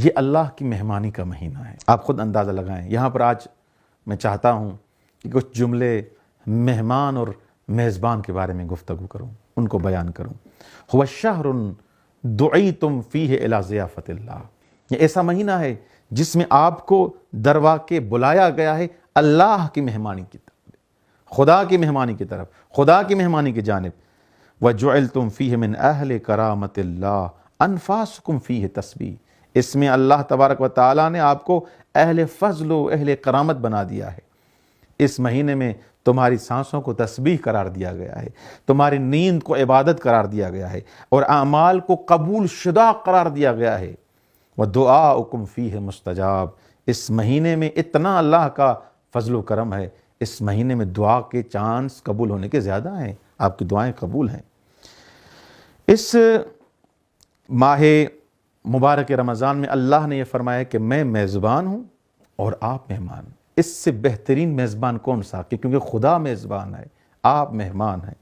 یہ اللہ کی مہمانی کا مہینہ ہے۔ آپ خود اندازہ لگائیں۔ یہاں پر آج میں چاہتا ہوں کہ کچھ جملے مہمان اور میزبان کے بارے میں گفتگو کروں، ان کو بیان کروں۔ هو الشہر دعیتم فیہ الی ضیافت اللہ، یہ ایسا مہینہ ہے جس میں آپ کو دروا کے بلایا گیا ہے اللہ کی مہمانی کی طرف، خدا کی مہمانی کی طرف، خدا کی مہمانی کی جانب۔ وَجُعِلْتُمْ فِيهِ مِنْ أَهْلِ كَرَامَةِ اللَّهِ أَنفَاسُكُمْ فِيهِ تَسْبِیح، اس میں اللہ تبارک و تعالیٰ نے آپ کو اہل فضل و اہل کرامت بنا دیا ہے۔ اس مہینے میں تمہاری سانسوں کو تسبیح قرار دیا گیا ہے، تمہاری نیند کو عبادت قرار دیا گیا ہے، اور اعمال کو قبول شدہ قرار دیا گیا ہے۔ وَدُعَاؤُكُمْ فِيهِ مُسْتَجَاب، اس مہینے میں اتنا اللہ کا فضل و کرم ہے، اس مہینے میں دعا کے چانس قبول ہونے کے زیادہ ہیں، آپ کی دعائیں قبول ہیں۔ اس ماہ مبارک رمضان میں اللہ نے یہ فرمایا کہ میں میزبان ہوں اور آپ مہمان۔ اس سے بہترین میزبان کون سا؟ کیونکہ خدا میزبان ہے، آپ مہمان ہیں۔